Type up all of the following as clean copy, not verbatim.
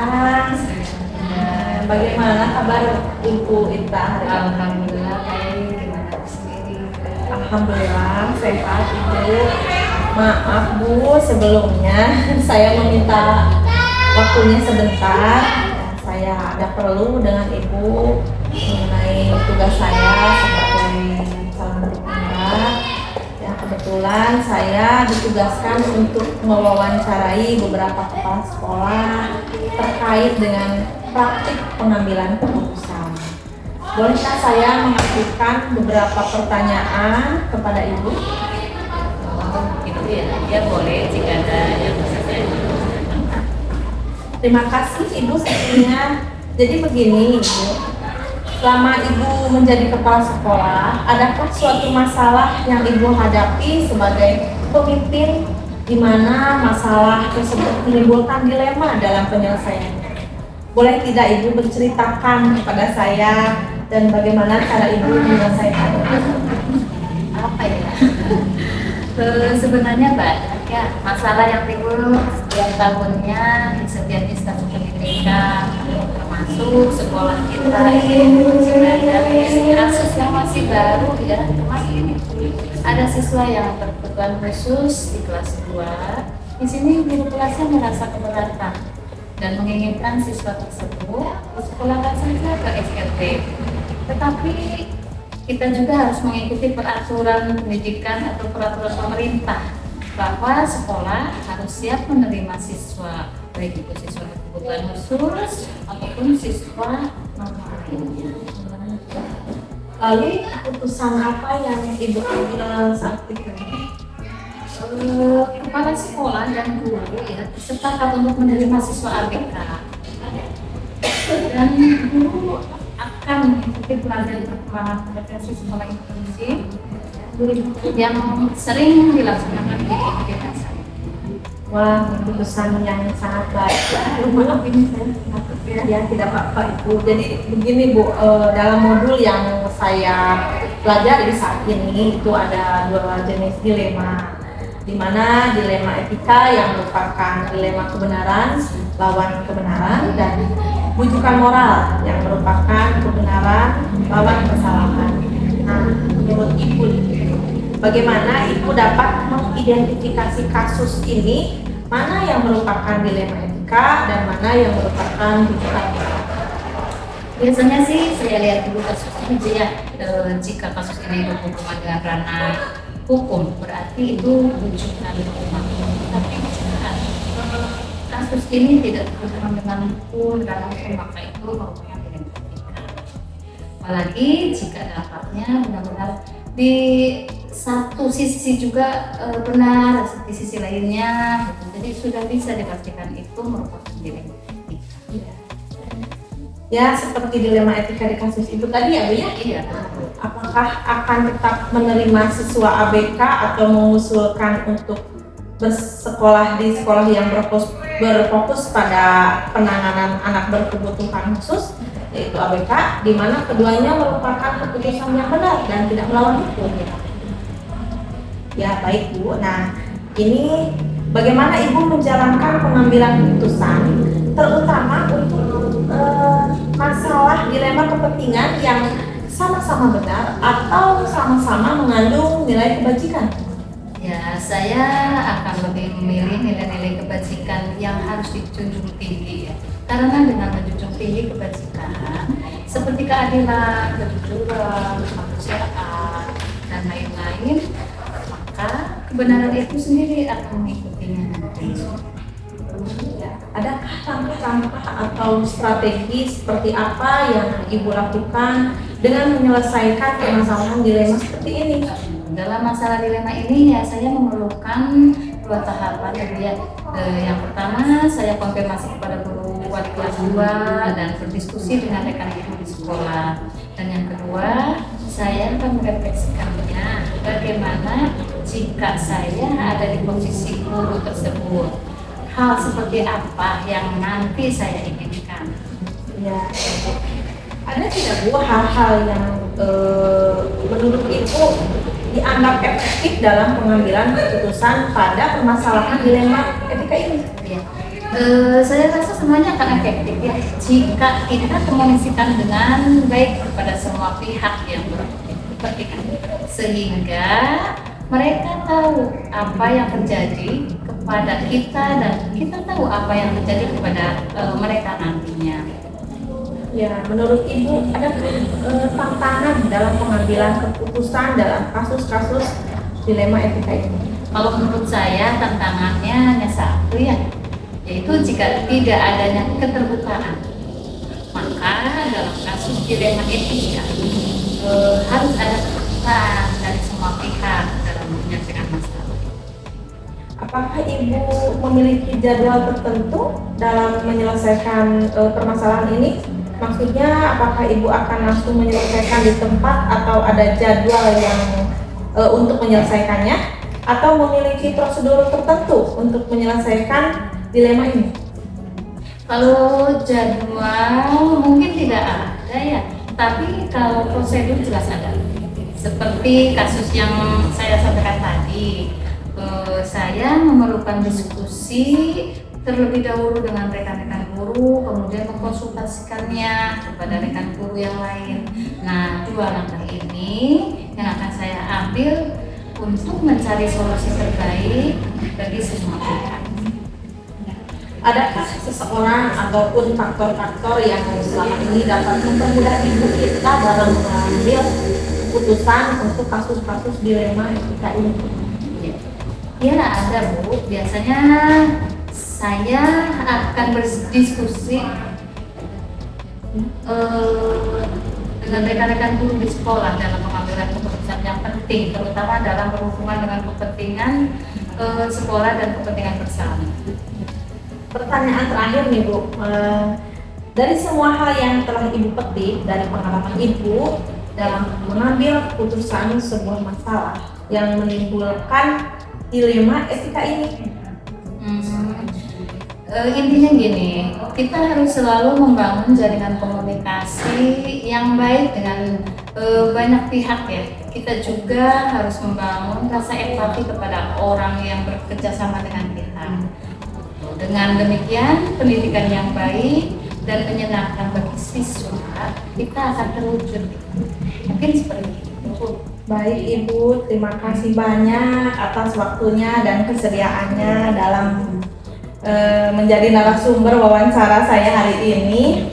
siang. Bagaimana kabar Ibu Ita hari ini? Alhamdulillah baik, gimana sendiri? Alhamdulillah sehat Ibu. Maaf Bu, sebelumnya saya meminta waktunya sebentar. Saya ada perlu dengan Ibu mengenai tugas saya sebagai calon berpindah. Ya, kebetulan saya ditugaskan untuk mewawancarai beberapa kepala sekolah terkait dengan praktik pengambilan keputusan. Bolehkah saya mengajukan beberapa pertanyaan kepada Ibu? Gitu ya, ya boleh jika ada yang bisa saya. Terima kasih Ibu sebelumnya. Jadi begini Ibu, selama Ibu menjadi kepala sekolah, adakah suatu masalah yang Ibu hadapi sebagai pemimpin di mana masalah tersebut menimbulkan dilema dalam penyelesaiannya? Boleh tidak Ibu menceritakan kepada saya dan bagaimana cara Ibu menyelesaikannya? Apa ya? Sebenarnya banyak ya masalah yang timbul setiap tahunnya di setiap instansi pendidikan, termasuk sekolah kita ini sudah ada kasus yang masih baru ya. Kemarin ada siswa yang berkebutuhan khusus di kelas 2. Di sini guru kelasnya merasa keberatan dan menginginkan siswa tersebut disekolahkan saja ke SRT. Tetapi kita juga harus mengikuti peraturan pendidikan atau peraturan pemerintah bahwa sekolah harus siap menerima siswa, baik itu siswa berkebutuhan khusus ataupun siswa normal lainnya. Lalu keputusan apa yang Ibu ambil saat itu? Kepala sekolah dan guru ya sepakat untuk menerima siswa ABK dan guru akan mengikuti pelajaran perkembangan kompetensi sekolah inklusif yang sering dilaksanakan di desa. Wah, keputusan yang sangat baik. Maaf ini saya ya tidak apa-apa Ibu. Jadi begini Bu, dalam modul yang saya pelajari saat ini itu ada 2 jenis dilema, di mana dilema etika yang merupakan dilema kebenaran lawan kebenaran dan bujukan moral yang merupakan kebenaran lawan kesalahan. Nah, menurut Ibu, bagaimana Ibu dapat mengidentifikasi kasus ini, mana yang merupakan dilema etika dan mana yang merupakan bujukan moral? Biasanya sih saya lihat dulu kasusnya aja ya. Jika kasus ini berhubungan dengan ranah hukum berarti itu bujukan hukum. Tapi jika kasus ini tidak berhubungan dengan hukum dan hukum maka itu merupakan dilema etika. Apalagi jika dapatnya benar-benar di satu sisi juga benar, di sisi lainnya, gitu. Jadi sudah bisa dipastikan itu merupakan dilema etika. Ya, seperti dilema etika di kasus itu tadi ya Bu ya? Iya. Apakah akan tetap menerima siswa ABK atau mengusulkan untuk bersekolah di sekolah yang berfokus pada penanganan anak berkebutuhan khusus yaitu ABK, di mana keduanya merupakan keputusan yang benar dan tidak melawan hukum. Ya baik Bu. Nah, ini bagaimana Ibu menjalankan pengambilan keputusan terutama untuk masalah dilema kepentingan yang sama-sama benar atau sama-sama mengandung nilai kebajikan? Ya, saya akan lebih memilih nilai-nilai kebajikan yang harus dijunjung tinggi ya. Karena dengan menjunjung tinggi kebajikan seperti keadilan, kejujuran, kemanusiaan, dan lain-lain, maka kebenaran itu sendiri akan mengikutinya nanti. Adakah langkah-langkah atau strategi seperti apa yang Ibu lakukan dengan menyelesaikan permasalahan dilema seperti ini? Dalam masalah dilema ini ya saya memerlukan 2 tahapan ya. Yang pertama saya konfirmasi kepada guru wali kelas 2 dan berdiskusi dengan rekan ibu di sekolah. Dan yang kedua saya akan merefleksikannya bagaimana jika saya ada di posisi guru tersebut. Hal seperti apa yang nanti saya inginkan? Ya, ada tidak Bu hal-hal yang menurut Ibu dianggap efektif dalam pengambilan keputusan pada permasalahan dilema etika ini? Ya. Saya rasa semuanya akan efektif ya jika kita komunikasikan dengan baik kepada semua pihak yang berkepentingan, sehingga mereka tahu apa yang terjadi kepada kita dan kita tahu apa yang terjadi kepada mereka nantinya. Ya, menurut Ibu ada tantangan dalam pengambilan keputusan dalam kasus-kasus dilema etika ini? Kalau menurut saya tantangannya hanya satu ya, yaitu jika tidak adanya keterbukaan, maka dalam kasus dilema etika harus ada keterbukaan dari semua pihak dalam menyelesaikan masalah. Apakah Ibu memiliki jadwal tertentu dalam menyelesaikan permasalahan ini? Maksudnya, apakah Ibu akan langsung menyelesaikan di tempat atau ada jadwal yang untuk menyelesaikannya? Atau memiliki prosedur tertentu untuk menyelesaikan dilema ini? Kalau jadwal mungkin tidak ada ya, tapi kalau prosedur jelas ada. Seperti kasus yang saya sampaikan tadi, saya memerlukan diskusi terlebih dahulu dengan rekan-rekan guru, kemudian mengkonsultasikannya kepada rekan guru yang lain. Nah, 2 langkah ini yang akan saya ambil untuk mencari solusi terbaik bagi semua pihak. Adakah seseorang ataupun faktor-faktor yang selama ini dapat mempermudah Ibu kita dalam mengambil keputusan untuk kasus-kasus dilema etika ini? Ya ada Bu, biasanya saya akan berdiskusi dengan rekan-rekan guru di sekolah dalam pengambilan keputusan yang penting, terutama dalam berhubungan dengan kepentingan sekolah dan kepentingan bersama. Pertanyaan terakhir nih Bu, dari semua hal yang telah Ibu petik dari pengalaman Ibu dalam mengambil keputusan sebuah masalah yang menimbulkan dilema etika ini, intinya gini, kita harus selalu membangun jaringan komunikasi yang baik dengan banyak pihak ya. Kita juga harus membangun rasa empati kepada orang yang bekerja sama dengan kita. Dengan demikian, pendidikan yang baik dan menyenangkan bagi siswa kita akan terwujud. Mungkin seperti itu. Baik Ibu, terima kasih banyak atas waktunya dan kesediaannya dalam menjadi narasumber wawancara saya hari ini.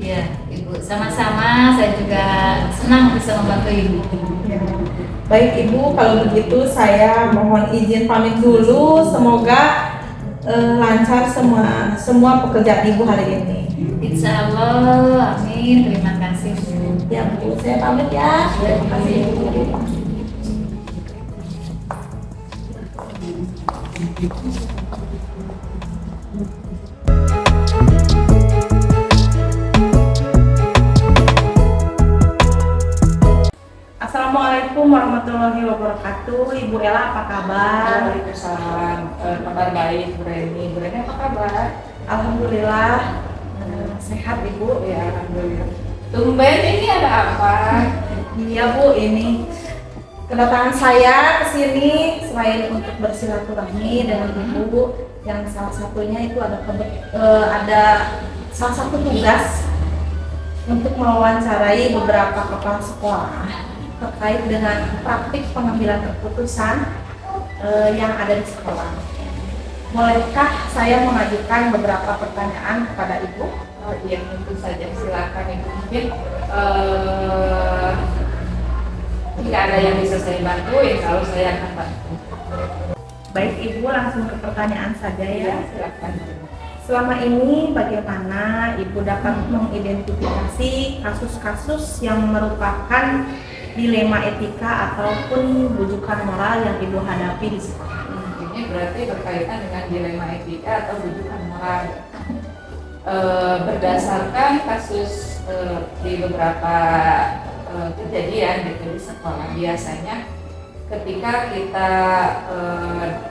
Ya, Ibu, sama-sama. Saya juga senang bisa membantu Ibu. Ya. Baik Ibu, kalau begitu saya mohon izin pamit dulu. Semoga lancar semua pekerjaan Ibu hari ini. Insya Allah, amin. Terima kasih Bu. Ya Bu, saya pamit ya. Terima kasih Ibu. Assalamualaikum warahmatullahi wabarakatuh. Ibu Ella, apa kabar? Waalaikumsalam. Kabar baik, Bu Reni. Bu Reni apa kabar? Alhamdulillah sehat Ibu. Ya, alhamdulillah. Tumben ini ada apa? Iya Bu, ini kedatangan saya ke sini selain untuk bersilaturahmi dengan Ibu, yang salah satunya itu ada salah satu tugas untuk mewawancarai beberapa kepala sekolah terkait dengan praktik pengambilan keputusan yang ada di sekolah. Bolehkah saya mengajukan beberapa pertanyaan kepada Ibu? Oh iya, tentu saja. Silakan Ibu. Mungkin jika ada yang bisa saya bantu, insya Allah saya akan bantu. Baik Ibu, langsung ke pertanyaan saja ya. Silakan. Selama ini bagaimana Ibu dapat mengidentifikasi kasus-kasus yang merupakan dilema etika ataupun bujukan moral yang Ibu hadapi di sekolah? Ini berarti berkaitan dengan dilema etika atau bujukan moral. Berdasarkan kasus di beberapa kejadian di sekolah, biasanya ketika kita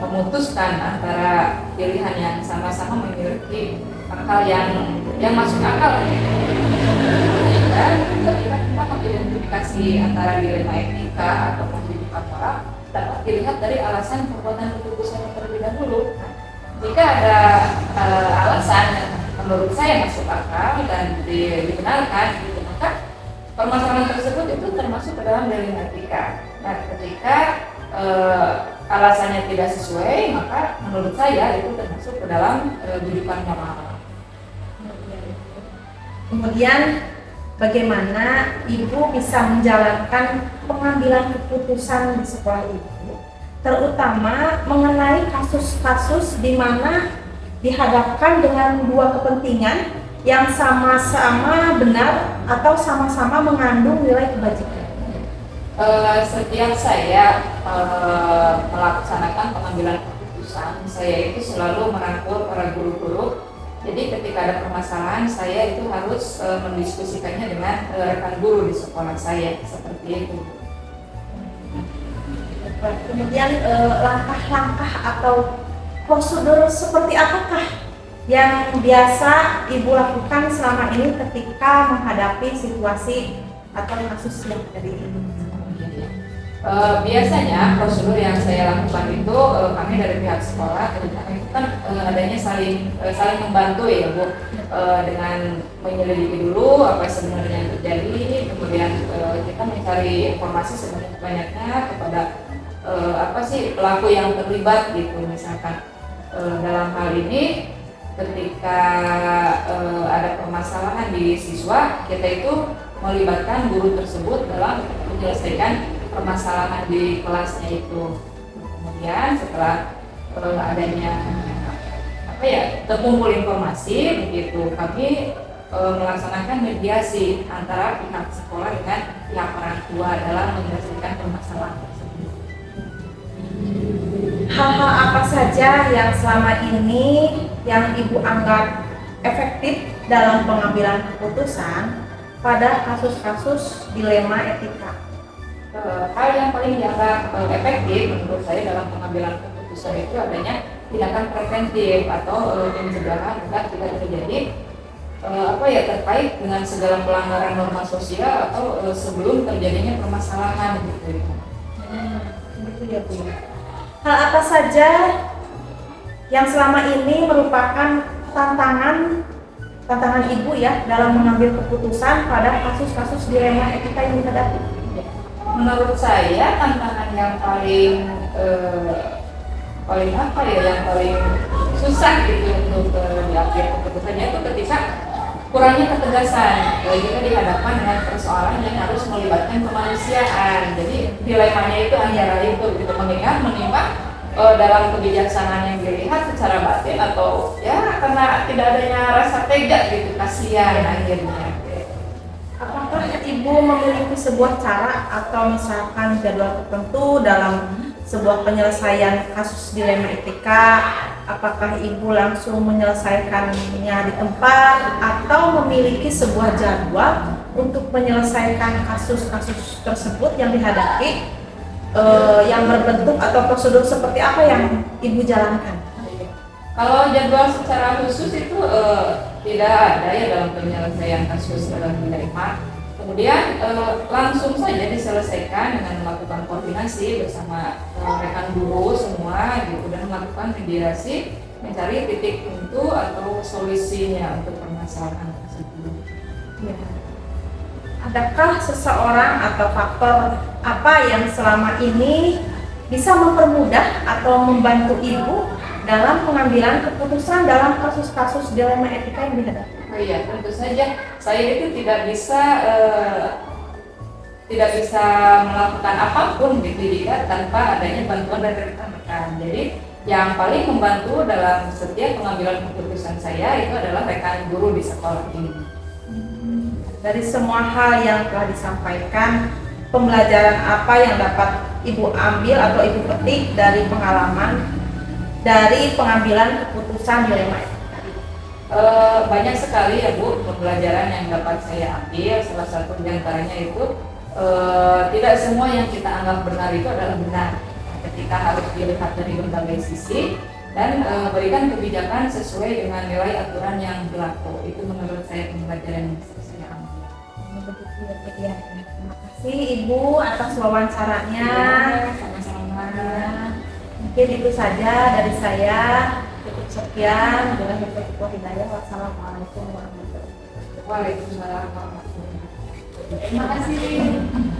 memutuskan antara pilihan yang sama-sama memiliki akal yang masuk akal, dan ketika kita mengidentifikasi antara dilema etika atau bujukan moral, dapat dilihat dari alasan perbuatan keputusan yang terlebih dahulu. jika ada alasan yang menurut saya masuk akal dan dibenarkan, gitu, maka permasalahan tersebut itu termasuk ke dalam delik etika. Nah, ketika alasannya tidak sesuai, maka menurut saya itu termasuk ke dalam jujukan moral. Kemudian bagaimana ibu bisa menjalankan pengambilan keputusan di sekolah ibu, terutama mengenai kasus-kasus di mana dihadapkan dengan dua kepentingan yang sama-sama benar atau sama-sama mengandung nilai kebajikan. Setiap saya melaksanakan pengambilan keputusan, saya itu selalu merangkul para guru-guru. Jadi ketika ada permasalahan, saya itu harus mendiskusikannya dengan rekan guru di sekolah saya, seperti itu. Kemudian langkah-langkah atau prosedur seperti apakah yang biasa ibu lakukan selama ini ketika menghadapi situasi atau kasus yang dari ibu? Biasanya prosedur yang saya lakukan itu kami dari pihak sekolah, kami itu kan adanya saling membantu ya Bu, dengan menyelidiki dulu apa sebenarnya yang terjadi, kemudian kita mencari informasi sebanyak-banyaknya kepada apa sih pelaku yang terlibat gitu. Misalkan dalam hal ini ketika ada permasalahan di siswa, kita itu melibatkan guru tersebut dalam menyelesaikan permasalahan di kelasnya itu. Kemudian setelah adanya terkumpul informasi begitu, kami melaksanakan mediasi antara pihak sekolah dengan pihak orang tua dalam menyelesaikan permasalahan tersebut. Hal-hal apa saja yang selama ini yang ibu anggap efektif dalam pengambilan keputusan pada kasus-kasus dilema etika? Hal yang paling dianggap efektif menurut saya dalam pengambilan keputusan itu adanya tindakan preventif atau pencegahan agar tidak terjadi terkait dengan segala pelanggaran norma sosial atau sebelum terjadinya permasalahan gitu. Begitu ya Bu. Hal apa saja yang selama ini merupakan tantangan ibu ya dalam mengambil keputusan pada kasus-kasus dilema etika yang dihadapi? Menurut saya tantangan yang paling yang paling susah gitu untuk diambil keputusannya itu ketika kurangnya ketegasan. Kita dihadapkan dengan persoalan yang harus melibatkan kemanusiaan. Jadi dilemanya itu antara itu gitu, menimbang dalam kebijaksanaan yang dilihat secara batin atau ya karena tidak adanya rasa tega gitu, kasihan akhirnya. Apakah ibu memiliki sebuah cara atau misalkan jadwal tertentu dalam sebuah penyelesaian kasus dilema etika? Apakah ibu langsung menyelesaikannya di tempat atau memiliki sebuah jadwal untuk menyelesaikan kasus-kasus tersebut yang dihadapi, yang berbentuk atau prosedur seperti apa yang ibu jalankan? Kalau jadwal secara khusus itu tidak ada ya dalam penyelesaian kasus dalam dilema. Kemudian langsung saja diselesaikan dengan melakukan koordinasi bersama rekan guru semua gitu, dan melakukan mediasi mencari titik pintu atau solusinya untuk permasalahan tersebut. Ya. Adakah seseorang atau faktor apa yang selama ini bisa mempermudah atau membantu ibu dalam pengambilan keputusan dalam kasus-kasus dilema etika yang dihadapi? Oh iya, tentu saja saya itu tidak bisa melakukan apapun gitu jika tanpa adanya bantuan dari rekan-rekan. Jadi yang paling membantu dalam setiap pengambilan keputusan saya itu adalah rekan guru di sekolah ini. Dari semua hal yang telah disampaikan, pembelajaran apa yang dapat ibu ambil atau ibu petik dari pengalaman dari pengambilan keputusan dilema etika? Banyak sekali ya Bu pembelajaran yang dapat saya ambil. Salah satu diantaranya itu tidak semua yang kita anggap benar itu adalah benar. Ketika harus dilihat dari berbagai sisi dan berikan kebijakan sesuai dengan nilai aturan yang berlaku. Itu menurut saya pembelajaran yang saya ambil. Begitu ya. Terima kasih Ibu atas wawancaranya. Sama-sama. Mungkin itu saja dari saya. Cukup sekian, bila hidayah. Wassalamualaikum warahmatullahi wabarakatuh. Waalaikumsalam warahmatullahi wabarakatuh. Terima kasih.